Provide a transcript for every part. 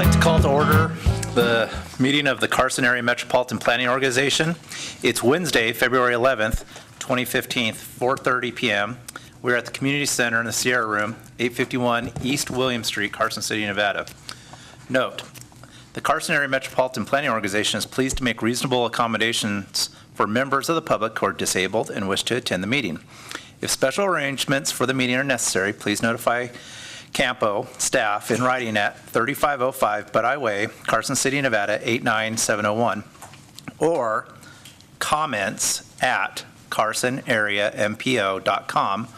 like to call to order the meeting of the Carson Area Metropolitan Planning Organization. It's Wednesday, February 11th, 2015, 4:30 p.m. We're at the Community Center in the Sierra Room, 851 East William Street, Carson City, Nevada. Note, the Carson Area Metropolitan Planning Organization is pleased to make reasonable accommodations for members of the public who are disabled and wish to attend the meeting. If special arrangements for the meeting are necessary, please notify CAMPO staff in writing at 3505 Butt Way, Carson City, Nevada 89701, or comments at carsonarea.mpo.com,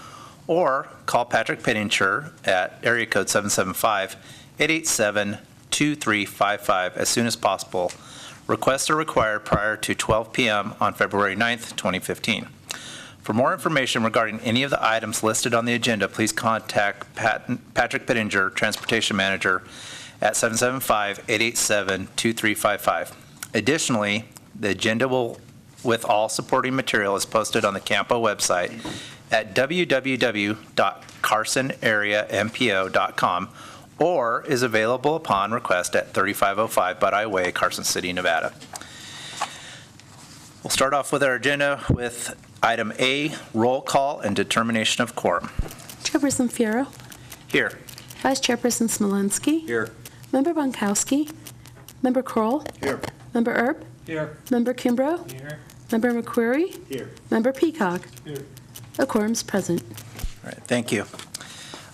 or call Patrick Pittinger at area code 775-887-2355 as soon as possible. Requests are required prior to 12 p.m. on February 9th, 2015. For more information regarding any of the items listed on the agenda, please contact Patrick Pittinger, Transportation Manager, at 775-887-2355. Additionally, the agenda with all supporting material is posted on the CAMPO website at www.carsonarea.mpo.com or is available upon request at 3505 Butt Way, Carson City, Nevada. We'll start off with our agenda with item A, roll call and determination of quorum. Chairperson Fierro. Here. Vice Chairperson Smolenski. Here. Member Bonkowski. Member Kroll. Here. Member Erb. Here. Member Kimbrough. Here. Member McQuarrie. Here. Member Peacock. Here. A quorum's present. All right, thank you.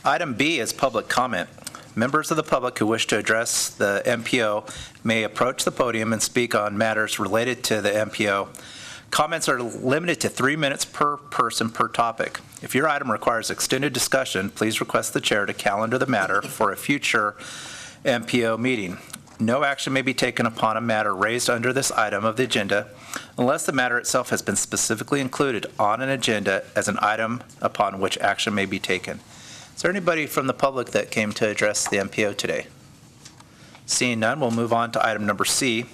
Item B is public comment. Members of the public who wish to address the MPO may approach the podium and speak on matters related to the MPO. Comments are limited to 3 minutes per person per topic. If your item requires extended discussion, please request the chair to calendar the matter for a future MPO meeting. No action may be taken upon a matter raised under this item of the agenda unless the matter itself has been specifically included on an agenda as an item upon which action may be taken. Is there anybody from the public that came to address the MPO today? Seeing none, we'll move on to item number C,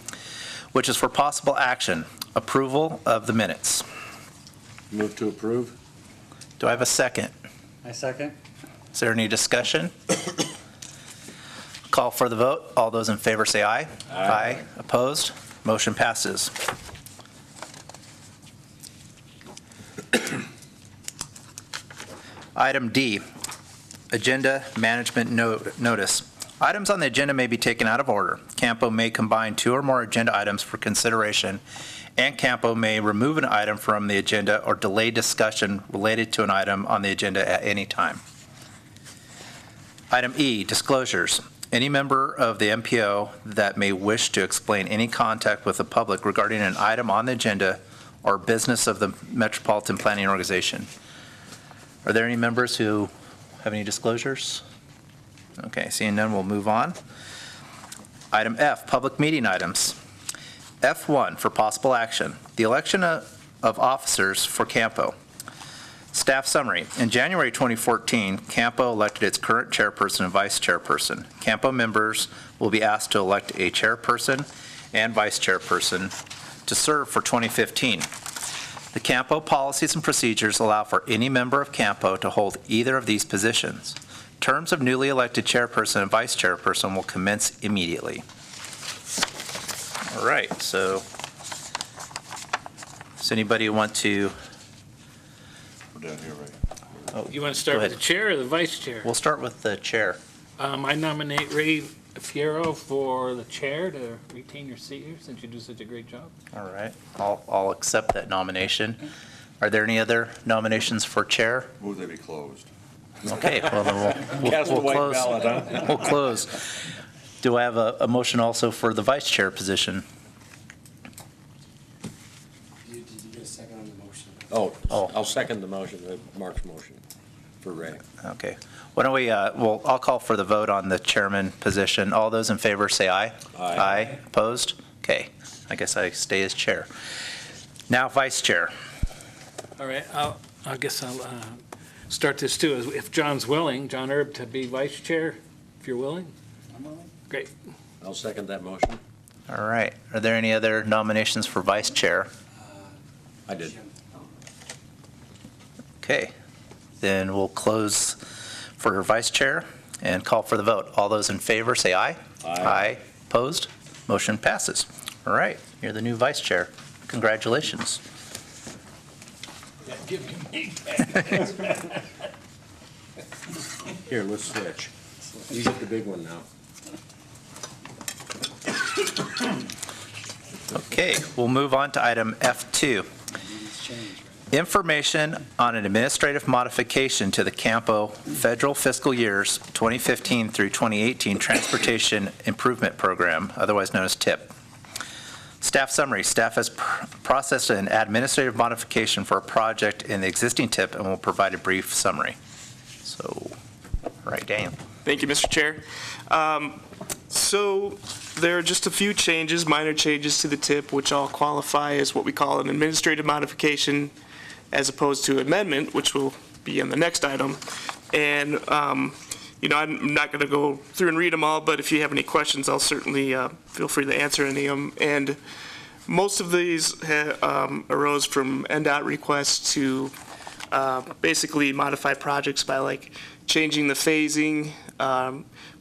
which is for possible action, approval of the minutes. Move to approve. Do I have a second? I second. Is there any discussion? Call for the vote. All those in favor say aye. Aye. Opposed? Motion passes. Item D, agenda management notice. Items on the agenda may be taken out of order. CAMPO may combine 2 or more agenda items for consideration, and CAMPO may remove an item from the agenda or delay discussion related to an item on the agenda at any time. Item E, disclosures. Any member of the MPO that may wish to explain any contact with the public regarding an item on the agenda or business of the Metropolitan Planning Organization. Are there any members who have any disclosures? Okay, seeing none, we'll move on. Item F, public meeting items. F1 for possible action, the election of officers for CAMPO. Staff summary. In January 2014, CAMPO elected its current chairperson and vice chairperson. CAMPO members will be asked to elect a chairperson and vice chairperson to serve for 2015. The CAMPO policies and procedures allow for any member of CAMPO to hold either of these positions. Terms of newly elected chairperson and vice chairperson will commence immediately. All right, so does anybody want to? We're down here, right? Oh, You want to start go with the ahead. chair or the vice chair? We'll start with the chair. I nominate Ray Fierro for the chair to retain your seat here since you do such a great job. All right, I'll accept that nomination. Are there any other nominations for chair? Move they be closed. Okay, well then Cast the we'll white close. ballot, huh? We'll close. Do I have a motion also for the vice chair position? Did you get a second on the motion? Oh. I'll second the motion, Mark's motion for Ray. Okay. Why don't we, I'll call for the vote on the chairman position. All those in favor say aye. Aye. Aye. Opposed? Okay. I guess I stay as chair. Now vice chair. All right, I guess I'll start this too. If John's willing, John Erb to be vice chair, if you're willing. I'm willing. Great. I'll second that motion. All right. Are there any other nominations for vice chair? I did. Okay. Then we'll close for vice chair. and call for the vote. All those in favor, say aye. Aye. Opposed? Motion passes. All right, you're the new vice chair. Congratulations. Here, let's switch. You get the big one now. Okay, we'll move on to item F2. Information on an administrative modification to the CAMPO federal fiscal years 2015 through 2018 Transportation Improvement Program, otherwise known as TIP. Staff summary, staff has processed an administrative modification for a project in the existing TIP and will provide a brief summary. So, all right, Daniel. Thank you, Mr. Chair. So there are just a few changes, minor changes to the TIP, which all qualify as what we call an administrative modification as opposed to amendment, which will be on the next item. And, I'm not going to go through and read them all, but if you have any questions, I'll certainly feel free to answer any of them. And most of these arose from NDOT requests to basically modify projects by like changing the phasing.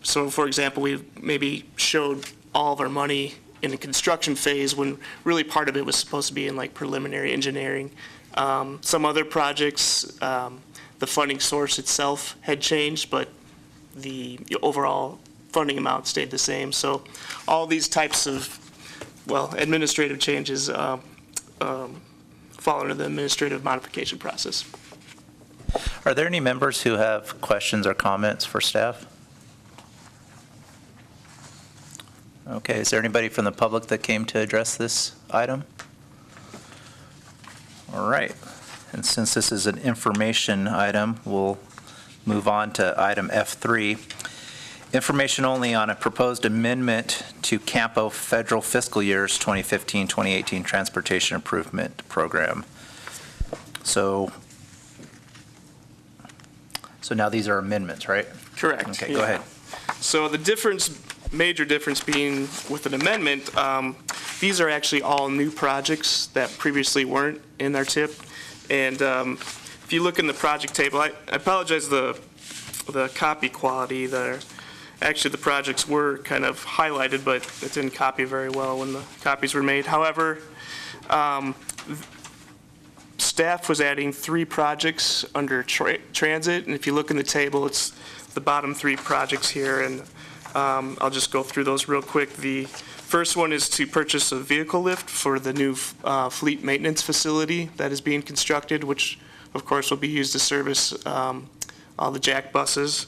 So for example, we maybe showed all of our money in the construction phase when really part of it was supposed to be in like preliminary engineering. Some other projects, the funding source itself had changed, but the overall funding amount stayed the same. So all these types of, administrative changes fall under the administrative modification process. Are there any members who have questions or comments for staff? Okay, is there anybody from the public that came to address this item? All right, and since this is an information item, we'll move on to item F3. Information only on a proposed amendment to CAMPO federal fiscal years 2015-2018 Transportation Improvement Program. So now these are amendments, right? Correct. Okay, go ahead. So the major difference being with an amendment, these are actually all new projects that previously weren't in our TIP. And if you look in the project table, I apologize the copy quality there. Actually, the projects were kind of highlighted, but it didn't copy very well when the copies were made. However, staff was adding 3 projects under transit, and if you look in the table, it's the bottom 3 projects here, and I'll just go through those real quick. The first one is to purchase a vehicle lift for the new fleet maintenance facility that is being constructed, which of course will be used to service all the Jack buses.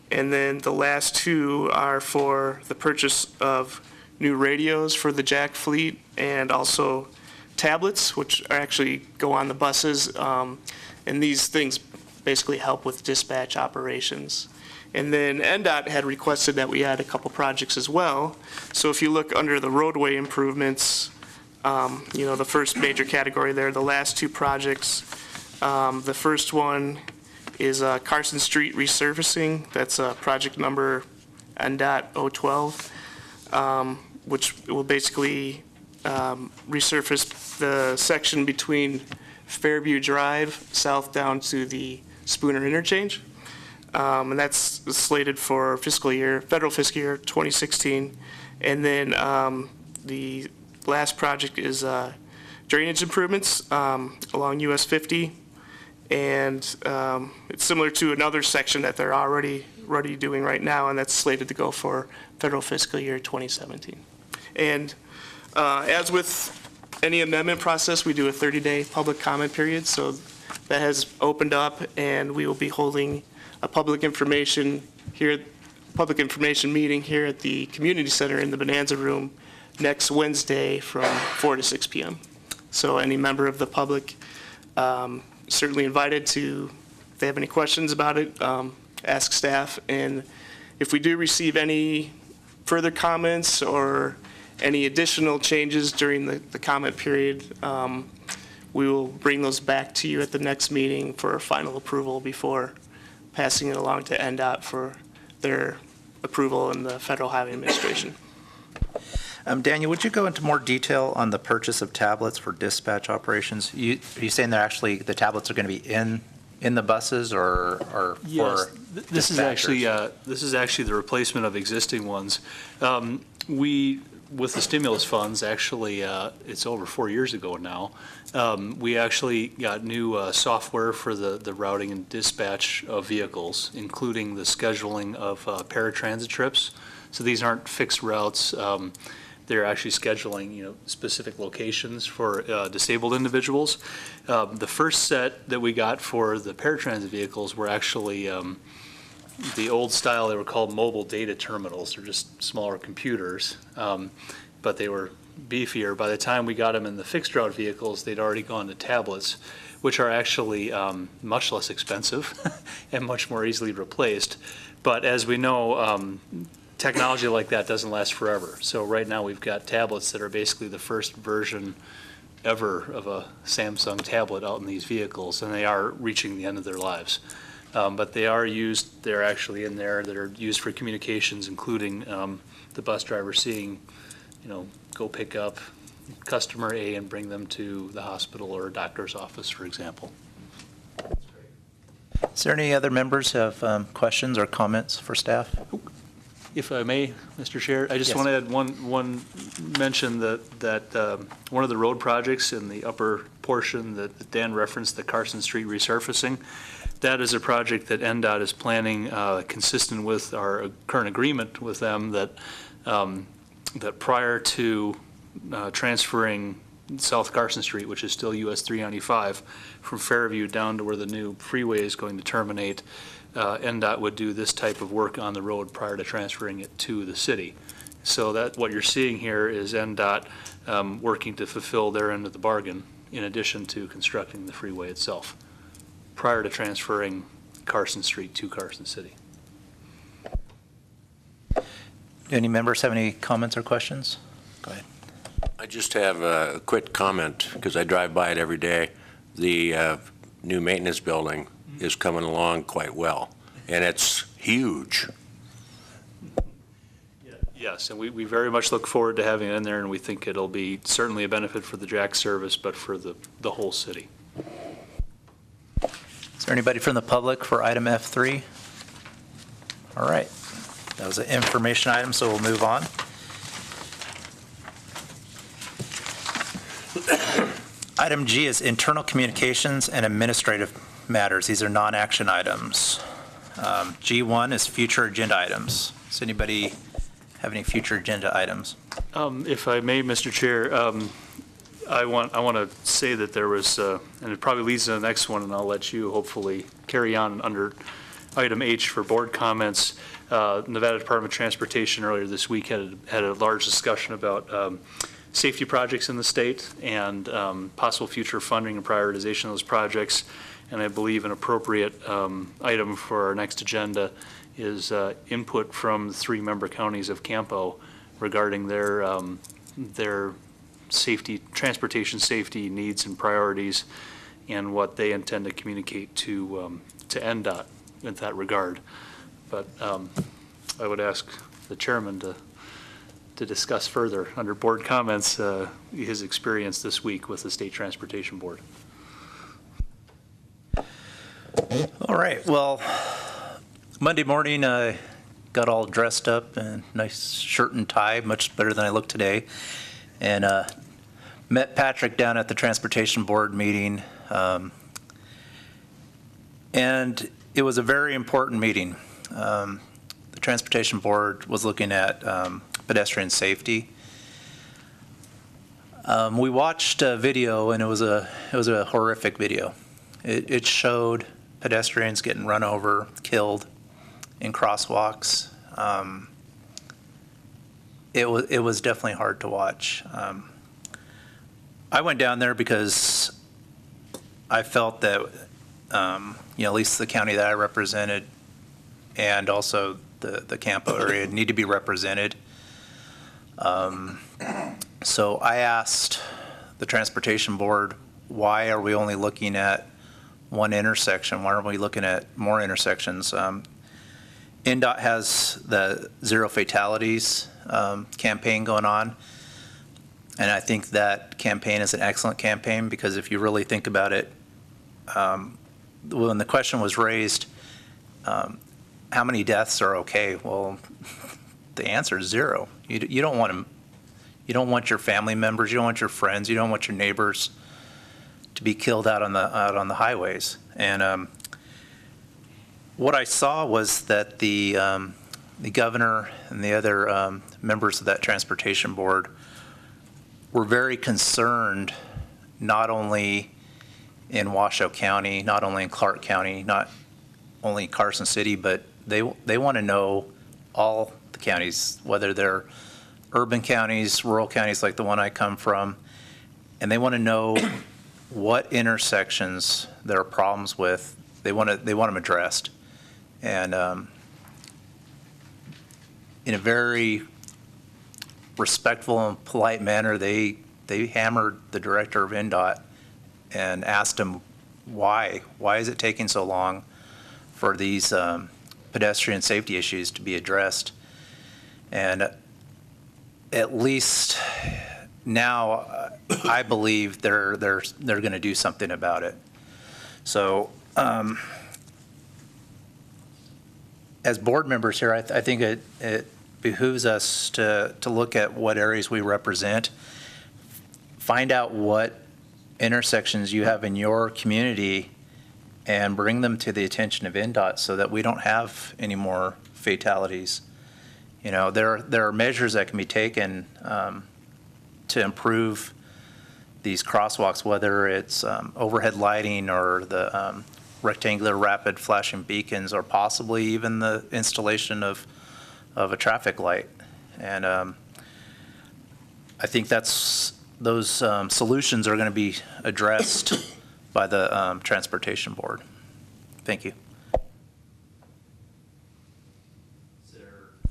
And then the last 2 are for the purchase of new radios for the Jack fleet and also tablets, which actually go on the buses. And these things basically help with dispatch operations. And then NDOT had requested that we add a couple projects as well. So if you look under the roadway improvements, the first major category there, the last 2 projects, the first one is Carson Street resurfacing. That's project number NDOT 012, which will basically resurface the section between Fairview Drive south down to the Spooner interchange. And that's slated for federal fiscal year 2016. And then the last project is drainage improvements along US 50. And it's similar to another section that they're already doing right now, and that's slated to go for federal fiscal year 2017. And as with any amendment process, we do a 30-day public comment period. So that has opened up, and we will be holding a public information meeting here at the community center in the Bonanza Room next Wednesday from 4 to 6 p.m. So any member of the public certainly invited to, if they have any questions about it, ask staff. And if we do receive any further comments or any additional changes during the comment period, we will bring those back to you at the next meeting for final approval before passing it along to NDOT for their approval in the Federal Highway Administration. Daniel, would you go into more detail on the purchase of tablets for dispatch operations? Are you saying they're actually, the tablets are going to be in in the buses or Yes, for this is actually the replacement of existing ones. We, with the stimulus funds, actually, it's over 4 years ago now, we actually got new software for the routing and dispatch of vehicles, including the scheduling of paratransit trips. So these aren't fixed routes. They're actually scheduling, specific locations for disabled individuals. The first set that we got for the paratransit vehicles were actually the old style. They were called mobile data terminals. They're just smaller computers, but they were beefier. By the time we got them in the fixed route vehicles, they'd already gone to tablets, which are actually much less expensive and much more easily replaced. But as we know, technology like that doesn't last forever. So right now we've got tablets that are basically the first version ever of a Samsung tablet out in these vehicles, and they are reaching the end of their lives. But they are used, they're actually in there, that are used for communications, including the bus driver seeing, go pick up customer A and bring them to the hospital or a doctor's office, for example. Is there any other members who have questions or comments for staff? If I may, Mr. Chair, I just Yes. want to add one mention that one of the road projects in the upper portion that Dan referenced, the Carson Street resurfacing, that is a project that NDOT is planning consistent with our current agreement with them that prior to transferring South Carson Street, which is still US 395, from Fairview down to where the new freeway is going to terminate, NDOT would do this type of work on the road prior to transferring it to the city. So that what you're seeing here is NDOT working to fulfill their end of the bargain in addition to constructing the freeway itself prior to transferring Carson Street to Carson City. Do any members have any comments or questions? Go ahead. I just have a quick comment, because I drive by it every day. The new maintenance building is coming along quite well, and it's huge. Yes, and we very much look forward to having it in there, and we think it'll be certainly a benefit for the Jack service, but for the whole city. Is there anybody from the public for item F3? All right. That was an information item, so we'll move on. Item G is internal communications and administrative matters. These are non-action items. G1 is future agenda items. Does anybody have any future agenda items? If I may, Mr. Chair, I want to say that there was, and it probably leads to the next one, and I'll let you hopefully carry on under item H for board comments. Nevada Department of Transportation earlier this week had a large discussion about safety projects in the state and possible future funding and prioritization of those projects. And I believe an appropriate item for our next agenda is input from the 3 member counties of CAMPO regarding their safety, transportation safety needs and priorities, and what they intend to communicate to NDOT in that regard. But I would ask the chairman to discuss further under board comments his experience this week with the State Transportation Board. All right. Well, Monday morning I got all dressed up in nice shirt and tie, much better than I look today, and met Patrick down at the Transportation Board meeting. And it was a very important meeting. The Transportation Board was looking at pedestrian safety. We watched a video, and it was a horrific video. It showed pedestrians getting run over, killed in crosswalks. It was definitely hard to watch. I went down there because I felt that at least the county that I represented and also the CAMPO area need to be represented. So I asked the Transportation Board, why are we only looking at one intersection? Why aren't we looking at more intersections? NDOT has the Zero Fatalities campaign going on, and I think that campaign is an excellent campaign because if you really think about it, when the question was raised, how many deaths are okay? Well, the answer is zero. You don't want them. You don't want your family members. You don't want your friends. You don't want your neighbors to be killed out on the highways. And what I saw was that the governor and the other members of that transportation board were very concerned, not only in Washoe County, not only in Clark County, not only Carson City, but they want to know all the counties, whether they're urban counties, rural counties like the one I come from, and they want to know what intersections there are problems with. They want them addressed, and in a very respectful and polite manner, they hammered the director of NDOT and asked him why is it taking so long for these pedestrian safety issues to be addressed. And at least now I believe they're going to do something about it. So as board members here, I think it behooves us to look at what areas we represent, find out what intersections you have in your community, and bring them to the attention of NDOT so that we don't have any more fatalities. You know, there are measures that can be taken to improve these crosswalks, whether it's overhead lighting or the rectangular rapid flashing beacons, or possibly even the installation of a traffic light. And I think those solutions are going to be addressed by the Transportation Board. Thank you.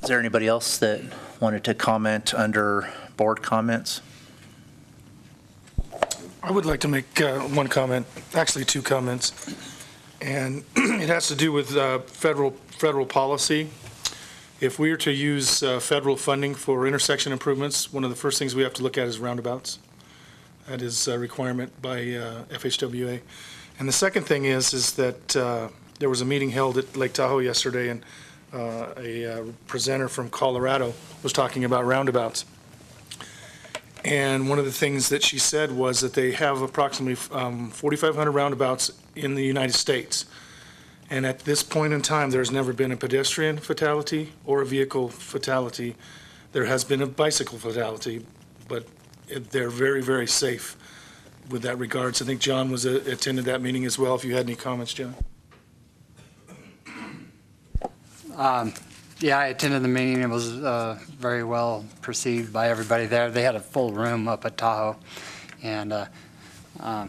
Is there anybody else that wanted to comment under board comments? I would like to make one comment, actually two comments, and it has to do with federal policy. If we are to use federal funding for intersection improvements, one of the first things we have to look at is roundabouts. That is a requirement by FHWA. And the second thing is that there was a meeting held at Lake Tahoe yesterday, and a presenter from Colorado was talking about roundabouts. And one of the things that she said was that they have approximately 4,500 roundabouts in the United States. And at this point in time, there's never been a pedestrian fatality or a vehicle fatality. There has been a bicycle fatality, but they're very, very safe with that regards. I think John attended that meeting as well. If you had any comments, John. Yeah, I attended the meeting. It was very well perceived by everybody there. They had a full room up at Tahoe, and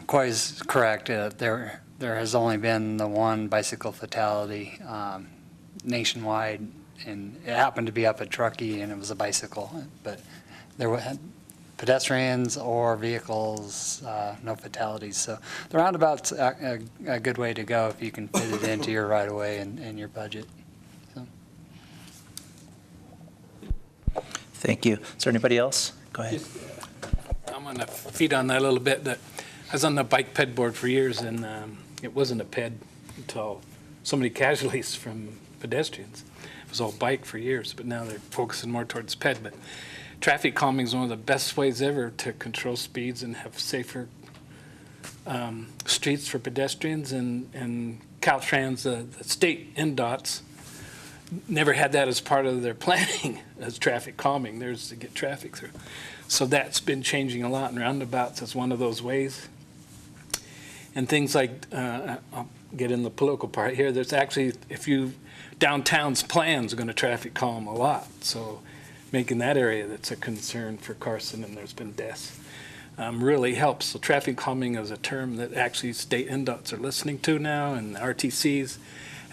Coy is correct. There has only been the one bicycle fatality nationwide, and it happened to be up at Truckee, and it was a bicycle. But there were pedestrians or vehicles, no fatalities. So the roundabout's a good way to go if you can fit it into your right-of-way and your budget. Thank you. Is there anybody else? Go ahead. I'm going to feed on that a little bit. I was on the bike ped board for years, and it wasn't a ped until so many casualties from pedestrians. It was all bike for years, but now they're focusing more towards ped. But traffic calming is one of the best ways ever to control speeds and have safer streets for pedestrians. And Caltrans, the state NDOTs, never had that as part of their planning as traffic calming. There's to get traffic through. So that's been changing a lot, and roundabouts is one of those ways. And things like, I'll get in the political part here, there's actually, downtown's plans are going to traffic calm a lot. So making that area that's a concern for Carson, and there's been deaths, really helps. So traffic calming is a term that actually state NDOTs are listening to now, and RTCs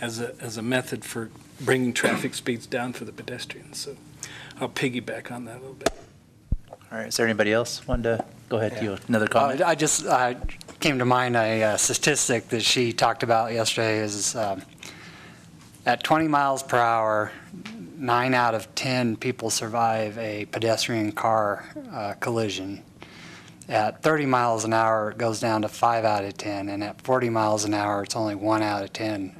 as a method for bringing traffic speeds down for the pedestrians. So I'll piggyback on that a little bit. All right. Is there anybody else wanted to go ahead? You another comment? I just came to mind a statistic that she talked about yesterday is at 20 miles per hour, 9 out of 10 people survive a pedestrian car collision. At 30 miles an hour, it goes down to 5 out of 10, and at 40 miles an hour, it's only 1 out of 10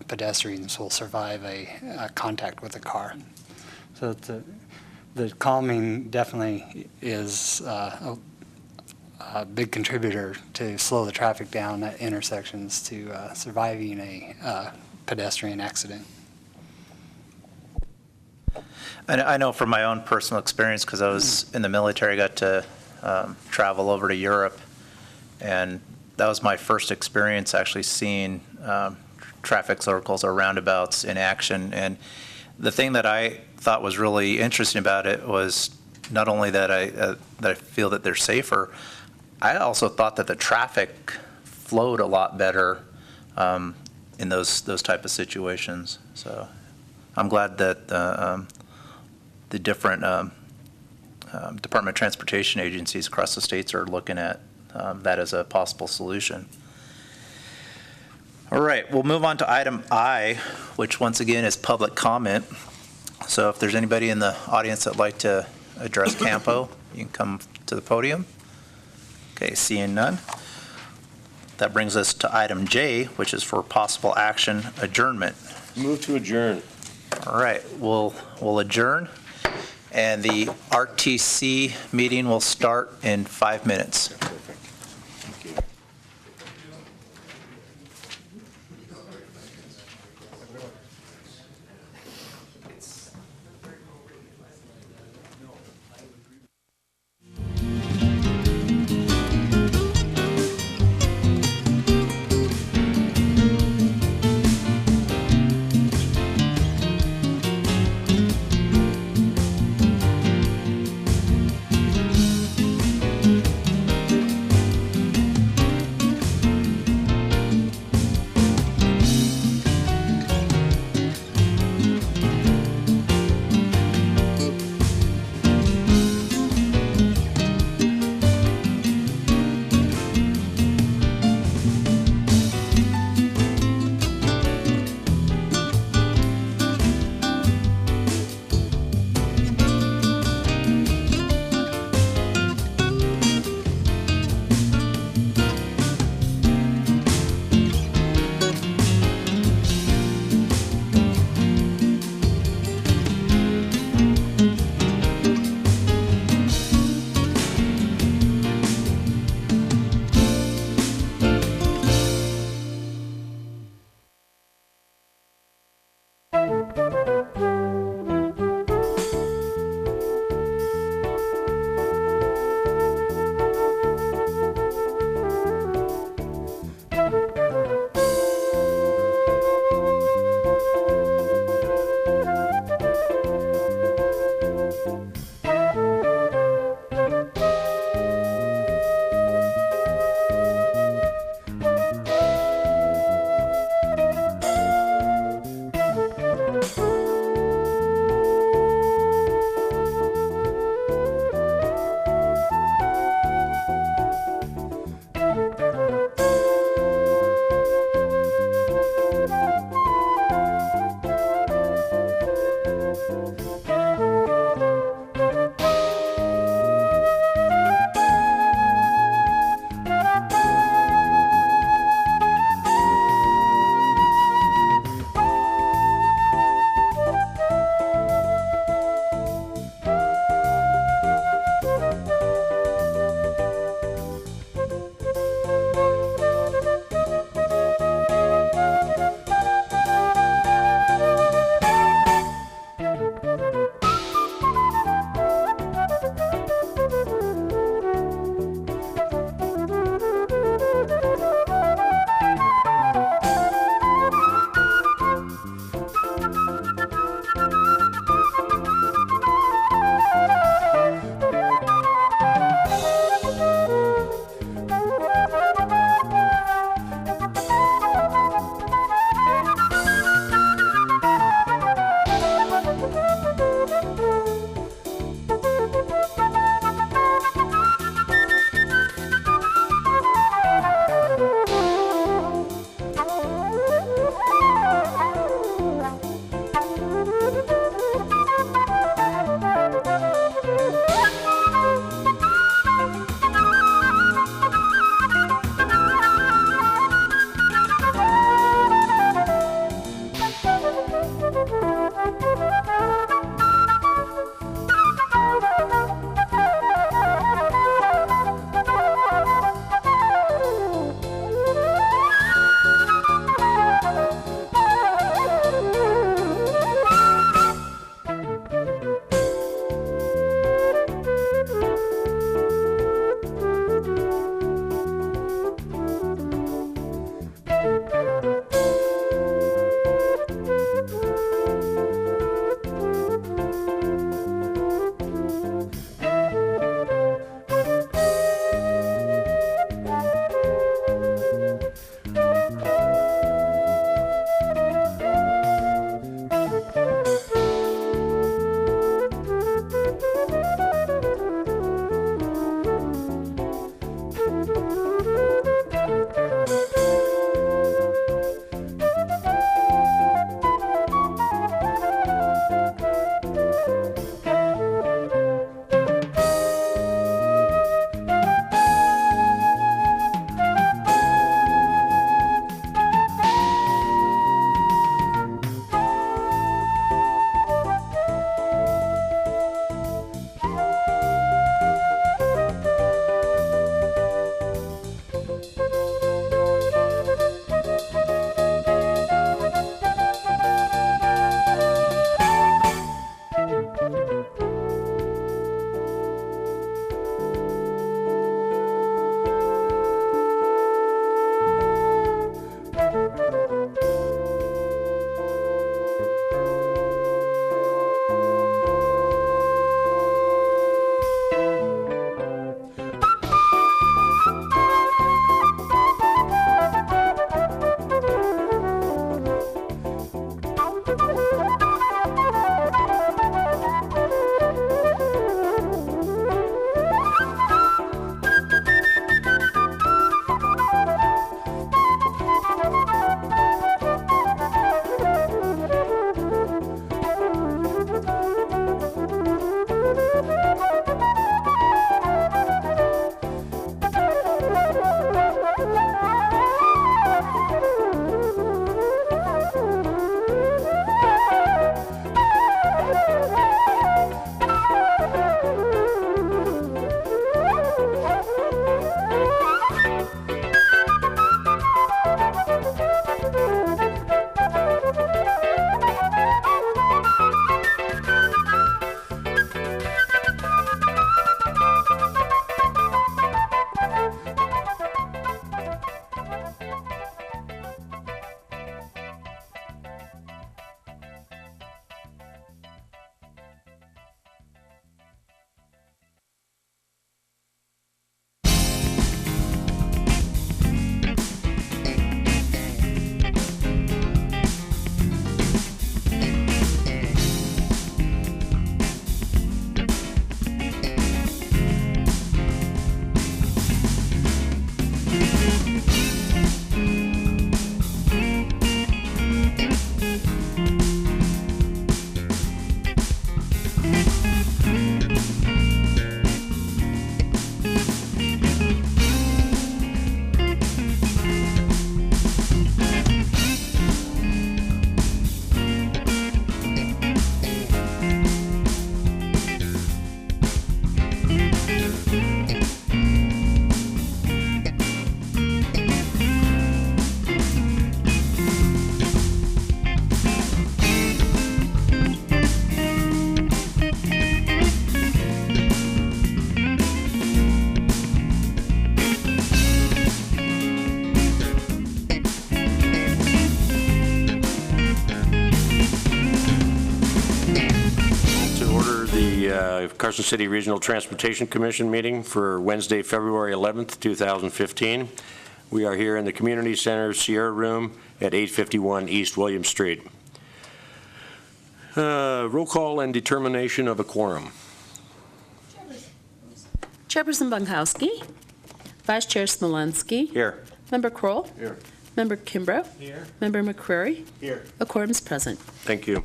pedestrians will survive a contact with a car. So the calming definitely is a big contributor to slow the traffic down at intersections to surviving a pedestrian accident. I know from my own personal experience, because I was in the military, I got to travel over to Europe, and that was my first experience actually seeing traffic circles or roundabouts in action. And the thing that I thought was really interesting about it was not only that I feel that they're safer, I also thought that the traffic flowed a lot better in those type of situations. So I'm glad that the different Department of Transportation agencies across the states are looking at that as a possible solution. All right, we'll move on to item I, which once again is public comment. So if there's anybody in the audience that'd like to address CAMPO, you can come to the podium. Okay, seeing none. That brings us to item J, which is for possible action adjournment. Move to adjourn. All right, we'll adjourn, and the RTC meeting will start in 5 minutes. Perfect. Thank you. the Carson City Regional Transportation Commission meeting for Wednesday, February 11th, 2015. We are here in the Community Center Sierra Room at 851 East William Street. Roll call and determination of a quorum. Chairperson Bunkowski. Vice Chair Smolensky. Here. Member Kroll. Here. Member Kimbrough. Here. Member McCreary. Here. A quorum's present. Thank you.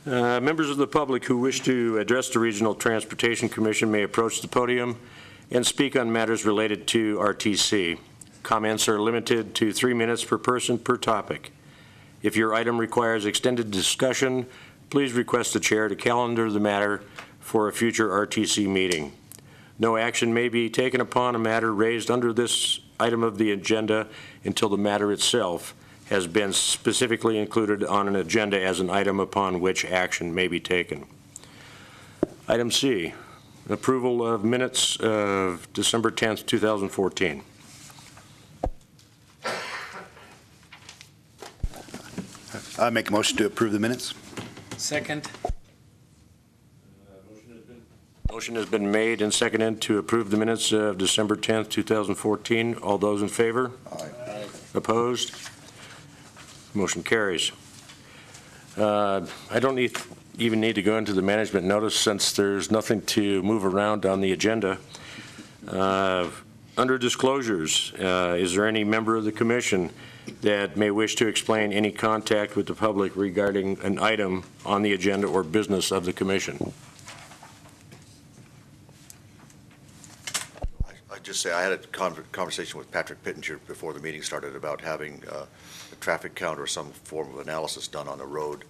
Members of the public who wish to address the Regional Transportation Commission may approach the podium and speak on matters related to RTC. Comments are limited to 3 minutes per person per topic. If your item requires extended discussion, please request the chair to calendar the matter for a future RTC meeting. No action may be taken upon a matter raised under this item of the agenda until the matter itself has been specifically included on an agenda as an item upon which action may be taken. Item C, approval of minutes of December 10th, 2014. I make a motion to approve the minutes. Second. Motion has been made and seconded to approve the minutes of December 10th, 2014. All those in favor? Aye. Opposed? Motion carries. I don't even need to go into the management notice since there's nothing to move around on the agenda. Under disclosures, is there any member of the commission that may wish to explain any contact with the public regarding an item on the agenda or business of the commission? I'd just say I had a conversation with Patrick Pittenger before the meeting started about having a traffic count or some form of analysis done on the road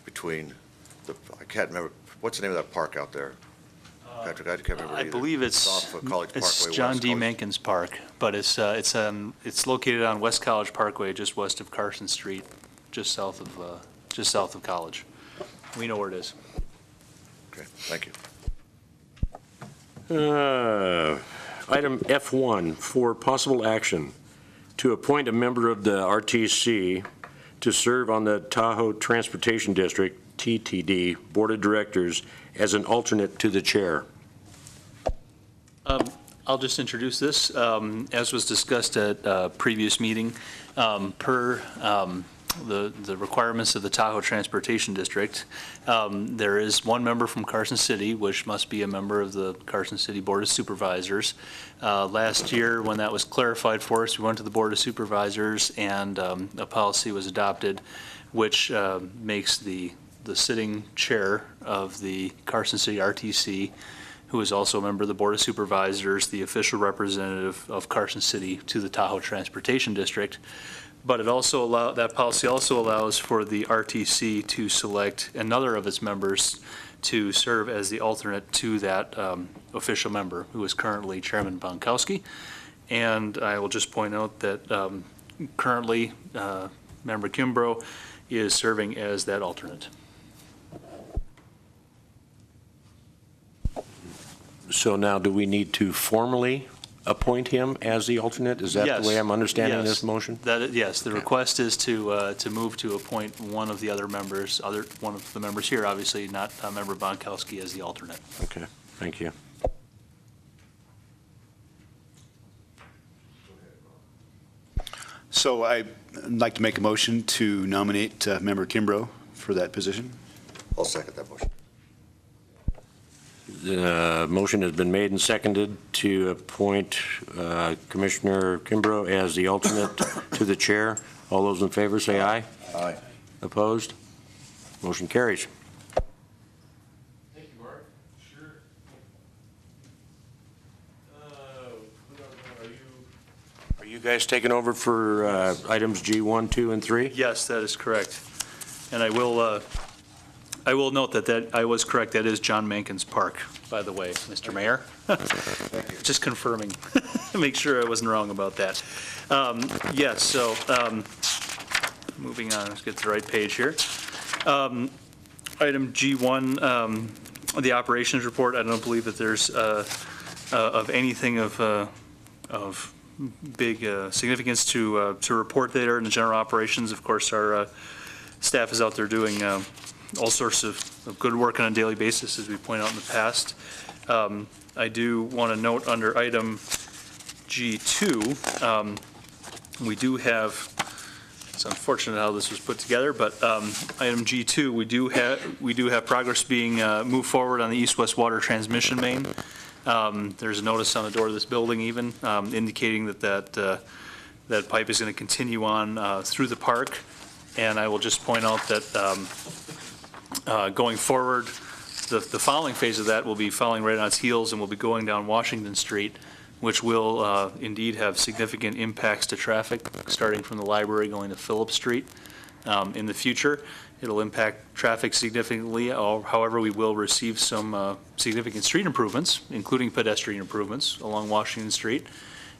between I can't remember, what's the name of that park out there? Patrick, I can't remember I either. believe it's off of College Parkway, John West D. College. Menkins Park, but it's located on West College Parkway, just west of Carson Street, just south of College. We know where it is. Okay, thank you. Item F1 for possible action to appoint a member of the RTC to serve on the Tahoe Transportation District, TTD, Board of Directors as an alternate to the chair. I'll just introduce this. As was discussed at a previous meeting, per the requirements of the Tahoe Transportation District, there is one member from Carson City, which must be a member of the Carson City Board of Supervisors. Last year, when that was clarified for us, we went to the Board of Supervisors, and a policy was adopted which makes the sitting chair of the Carson City RTC, who is also a member of the Board of Supervisors, the official representative of Carson City to the Tahoe Transportation District. But that policy also allows for the RTC to select another of its members to serve as the alternate to that official member, who is currently Chairman Bunkowski. And I will just point out that currently Member Kimbrough is serving as that alternate. So now do we need to formally appoint him as the alternate? Is that the way I'm understanding this motion? Yes, the request is to move to appoint one of the other members, one of the members here, obviously not Member Bonkowski, as the alternate. Okay, thank you. So I'd like to make a motion to nominate Member Kimbrough for that position. I'll second that motion. The motion has been made and seconded to appoint Commissioner Kimbrough as the alternate to the chair. All those in favor say aye. Aye. Opposed? Motion carries. Thank you, Mark. Sure. Are you guys taking over for items G1, 2, and 3? Yes, that is correct. And I will note that I was correct. That is John Menkins Park, by the way, Mr. Mayor. Just confirming. Make sure I wasn't wrong about that. Yes, so moving on, let's get to the right page here. Item G1, the operations report, I don't believe that there's of anything of big significance to report there in the general operations. Of course, our staff is out there doing all sorts of of good work on a daily basis, as we point out in the past. I do want to note under item G2, we do have, it's unfortunate how this was put together, but item G2, we do have progress being moved forward on the east-west water transmission main. There's a notice on the door of this building even indicating that pipe is going to continue on through the park. And I will just point out that going forward, the following phase of that will be following right on its heels, and will be going down Washington Street, which will indeed have significant impacts to traffic, starting from the library going to Phillips Street. In the future, it'll impact traffic significantly. However, we will receive some significant street improvements, including pedestrian improvements along Washington Street.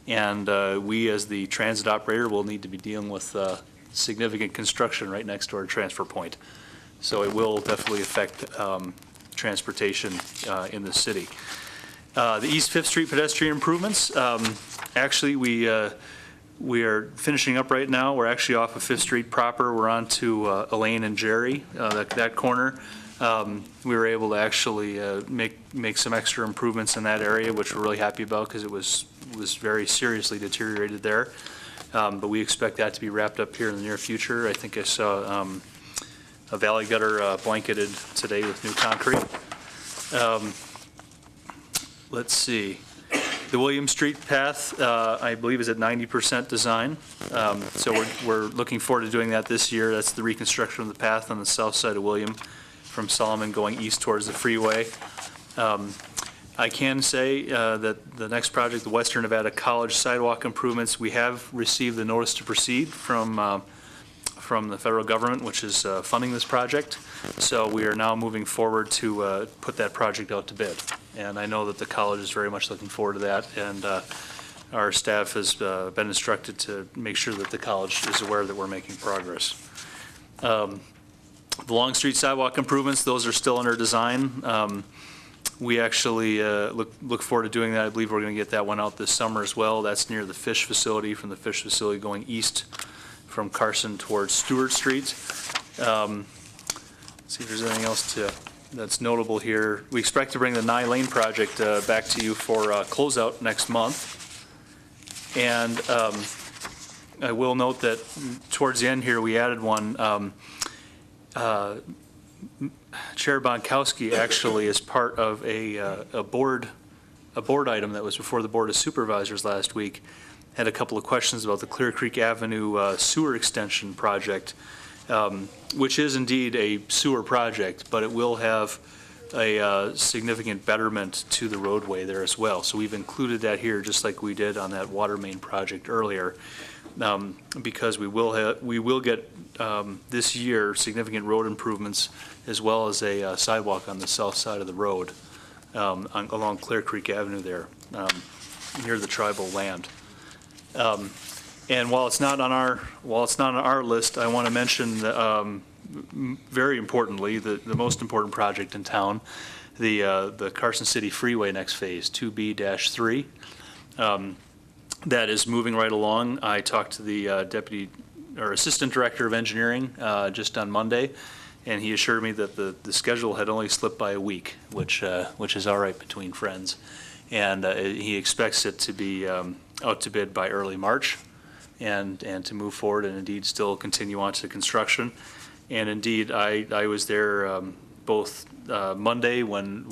And we, as the transit operator, will need to be dealing with significant construction right next to our transfer point. So it will definitely affect transportation in the city. The East 5th Street pedestrian improvements, actually we are finishing up right now. We're actually off of 5th Street proper. We're on to Elaine and Jerry, that corner. We were able to actually make some extra improvements in that area, which we're really happy about because it was very seriously deteriorated there. But we expect that to be wrapped up here in the near future. I think I saw a valley gutter blanketed today with new concrete. Let's see. The William Street path, I believe, is at 90% design. So we're looking forward to doing that this year. That's the reconstruction of the path on the south side of William from Solomon going east towards the freeway. I can say that the next project, the Western Nevada College sidewalk improvements, we have received the notice to proceed from the federal government, which is funding this project. So we are now moving forward to put that project out to bid. And I know that the college is very much looking forward to that. And our staff has been instructed to make sure that the college is aware that we're making progress. The Long Street sidewalk improvements, those are still under design. We actually look forward to doing that. I believe we're going to get that one out this summer as well. That's near the fish facility, from the fish facility going east from Carson towards Stewart Street. Let's see if there's anything else that's notable here. We expect to bring the Nye Lane project back to you for closeout next month. And I will note that towards the end here, we added one. Chair Bonkowski actually, as part of a board item that was before the Board of Supervisors last week, had a couple of questions about the Clear Creek Avenue sewer extension project, which is indeed a sewer project, but it will have a significant betterment to the roadway there as well. So we've included that here, just like we did on that water main project earlier, because we will get this year significant road improvements, as well as a sidewalk on the south side of the road along Clear Creek Avenue there, near the tribal land. And while it's not on our list, I want to mention that, very importantly, the most important project in town, the Carson City Freeway next phase, 2B-3. That is moving right along. I talked to the Assistant Director of Engineering just on Monday, and he assured me that the schedule had only slipped by a week, which is all right between friends. And he expects it to be out to bid by early March, and to move forward and indeed still continue on to construction. And indeed, I was there both Monday when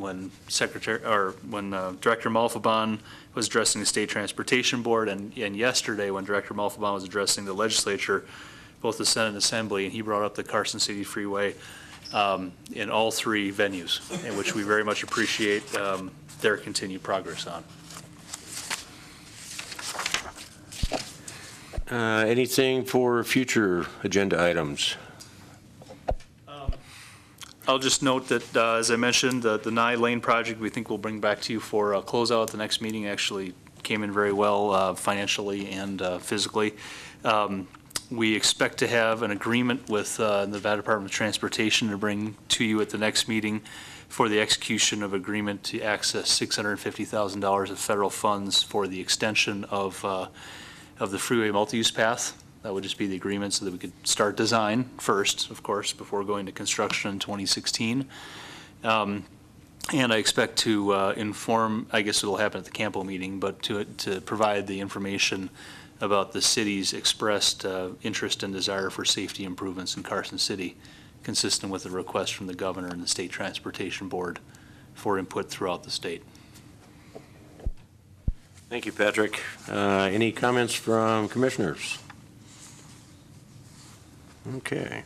Director Malfabon was addressing the State Transportation Board, and yesterday when Director Malfabon was addressing the legislature, both the Senate and Assembly, and he brought up the Carson City Freeway in all three venues, in which we very much appreciate their continued progress on. Anything for future agenda items? I'll just note that, as I mentioned, the Nye Lane project we think we'll bring back to you for a closeout at the next meeting. Actually came in very well financially and physically. We expect to have an agreement with the Nevada Department of Transportation to bring to you at the next meeting for the execution of agreement to access $650,000 of federal funds for the extension of the freeway multi-use path That would just be the agreement so that we could start design first, of course, before going to construction in 2016. And I expect to inform, I guess it'll happen at the CAMPO meeting, but to provide the information about the city's expressed interest and desire for safety improvements in Carson City, consistent with the request from the governor and the State Transportation Board for input throughout the state. Thank you, Patrick. Any comments from commissioners? Okay.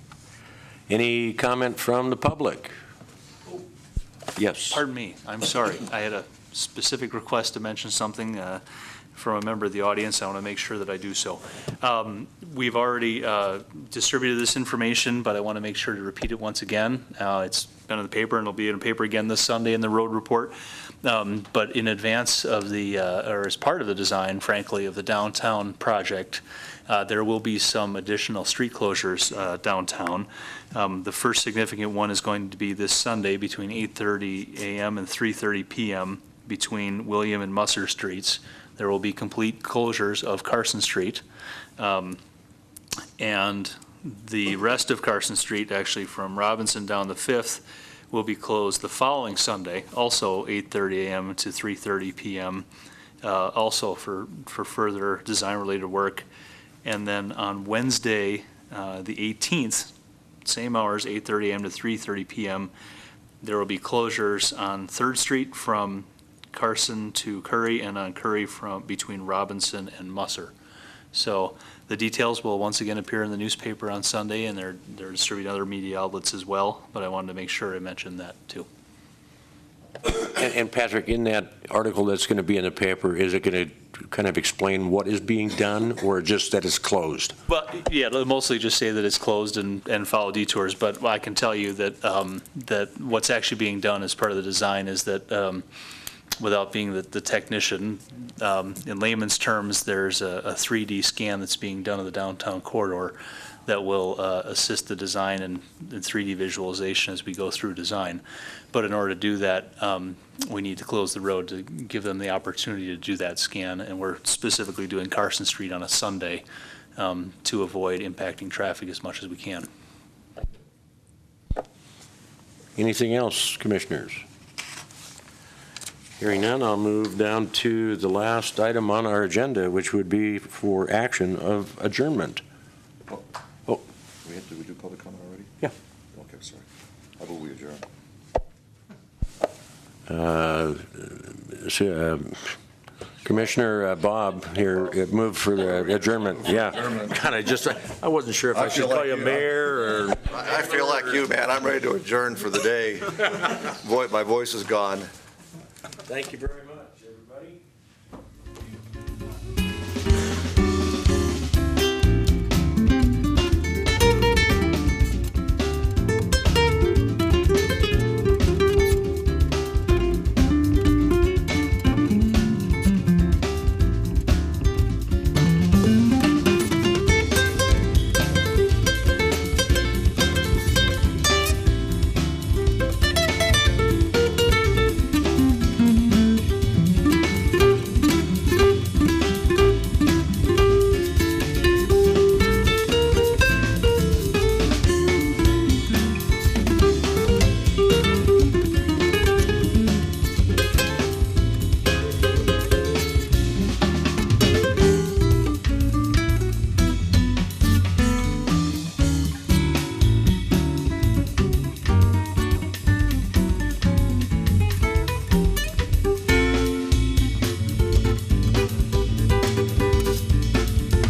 Any comment from the public? Yes. Pardon me, I'm sorry. I had a specific request to mention something from a member of the audience. I want to make sure that I do so. We've already distributed this information, but I want to make sure to repeat it once again. It's been in the paper, and it'll be in the paper again this Sunday in the road report. But in advance of the, or as part of the design, frankly, of the downtown project, there will be some additional street closures downtown. The first significant one is going to be this Sunday between 8:30 a.m. and 3:30 p.m. between William and Musser Streets. There will be complete closures of Carson Street. And the rest of Carson Street, actually from Robinson down the 5th, will be closed the following Sunday, also 8:30 a.m. to 3:30 p.m., also for further design-related work. And then on Wednesday, the 18th, same hours, 8:30 a.m. to 3:30 p.m., there will be closures on 3rd Street from Carson to Curry, and on Curry from between Robinson and Musser. So the details will once again appear in the newspaper on Sunday, and they're distributing other media outlets as well, but I wanted to make sure I mentioned that too. And Patrick, in that article that's going to be in the paper, is it going to kind of explain what is being done, or just that it's closed? Well, yeah, it'll mostly just say that it's closed and follow detours, but I can tell you that that what's actually being done as part of the design is that without being the technician, in layman's terms, there's a 3D scan that's being done of the downtown corridor that will assist the design and 3D visualization as we go through design. But in order to do that, we need to close the road to give them the opportunity to do that scan, and we're specifically doing Carson Street on a Sunday to avoid impacting traffic as much as we can. Anything else, commissioners? Hearing none, I'll move down to the last item on our agenda, which would be for action of adjournment. Do we do public comment already? Yeah. Okay, sorry. How about we adjourn? Commissioner Bob here moved for the adjournment. Yeah. God, I wasn't sure if I should call you mayor or. I feel like you, man. I'm ready to adjourn for the day. Boy, my voice is gone. Thank you very much.